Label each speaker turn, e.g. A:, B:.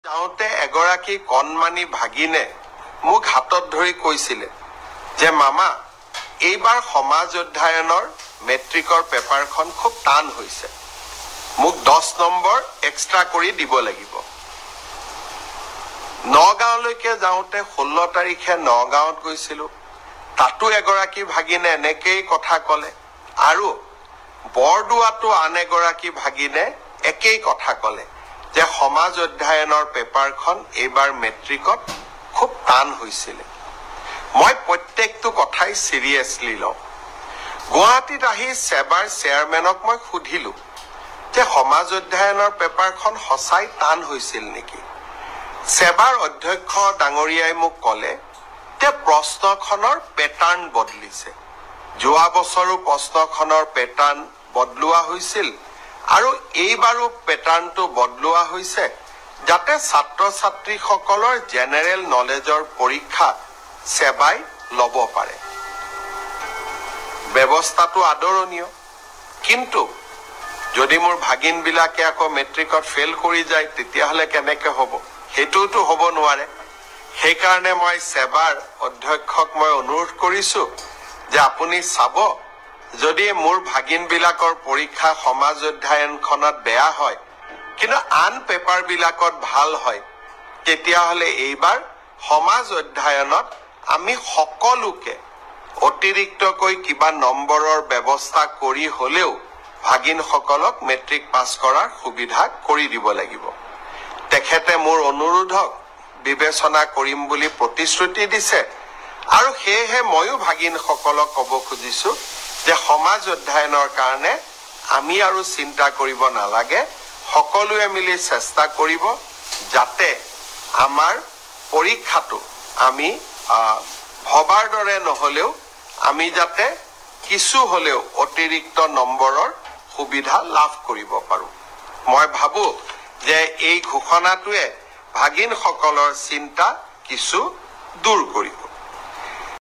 A: যাওঁতে এগৰাকী কণমানি ভাগিনে মোক হাতত ধৰি কৈছিলে যে মামা এইবাৰ সমাজ অধ্যয়নৰ মেট্ৰিকৰ পেপাৰখন খুব টান হৈছে, মোক 10 নম্বৰ এক্সট্ৰা কৰি দিব লাগিব। নগাঁৱলৈকে যাওঁতে 16 তাৰিখে নগাঁৱত গৈছিলো, তাতো এগৰাকী ভাগিনে এনেকেই কথা ক'লে আৰু বৰদোৱাতো আন এগৰাকী ভাগিনে একেই কথা ক'লে যে সমাজ অধ্যয়নৰ পেপাৰখন এইবাৰ মেট্ৰিকত খুব টান হৈছিল। মই প্ৰত্যেকটো কথাই সিৰিয়াছলি লওঁ। গুৱাহাটীত আহি সেবাৰ চেয়াৰমেনক মই সুধিলো যে সমাজ অধ্যয়নৰ পেপাৰখন সঁচাই টান হৈছিল নেকি। সেবাৰ অধ্যক্ষ ডাঙৰীয়াই মোক ক'লে যে প্ৰশ্নখনৰ পেটাৰ্ণ বদলিছে, যোৱা বছৰো প্ৰশ্নখনৰ পেটাৰ্ণ বদলোৱা হৈছিল আৰু এইবাৰো পেটাৰ্ণটো বদলোৱা হৈছে যাতে ছাত্ৰ ছাত্ৰীসকলৰ জেনেৰেল নলেজৰ পৰীক্ষা সেবাই ল'ব পাৰে। ব্যৱস্থাটো আদৰণীয়, কিন্তু যদি মোৰ ভাগিনবিলাকে আকৌ মেট্ৰিকত ফেইল কৰি যায় তেতিয়াহ'লে কেনেকৈ হ'ব? সেইটোতো হ'ব নোৱাৰে। সেইকাৰণে মই সেবাৰ অধ্যক্ষক মই অনুৰোধ কৰিছো যে আপুনি চাব, যদি মোৰ ভাগিনবিলাকৰ পৰীক্ষা সমাজ অধ্যয়নখনত বেয়া হয় কিন্তু আন পেপাৰবিলাকত ভাল হয়, তেতিয়াহ'লে এইবাৰ সমাজ অধ্যয়নত আমি সকলোকে অতিৰিক্তকৈ কিবা নম্বৰৰ ব্যৱস্থা কৰি হ'লেও ভাগিনসকলক মেট্ৰিক পাছ কৰাৰ সুবিধা কৰি দিব লাগিব। তেখেতে মোৰ অনুৰোধক বিবেচনা কৰিম বুলি প্ৰতিশ্ৰুতি দিছে আৰু সেয়েহে ময়ো ভাগিনসকলক ক'ব খুজিছো যে সমাজ অধ্যয়নৰ কাৰণে আমি আৰু চিন্তা কৰিব নালাগে, সকলোৱে মিলি চেষ্টা কৰিব যাতে আমাৰ পৰীক্ষাটো আমি ভবাৰ দৰে নহ'লেও আমি যাতে কিছু হ'লেও অতিৰিক্ত নম্বৰৰ সুবিধা লাভ কৰিব পাৰো। মই ভাবো যে এই ঘোষণাটোৱে ভাগিনসকলৰ চিন্তা কিছু দূৰ কৰিব।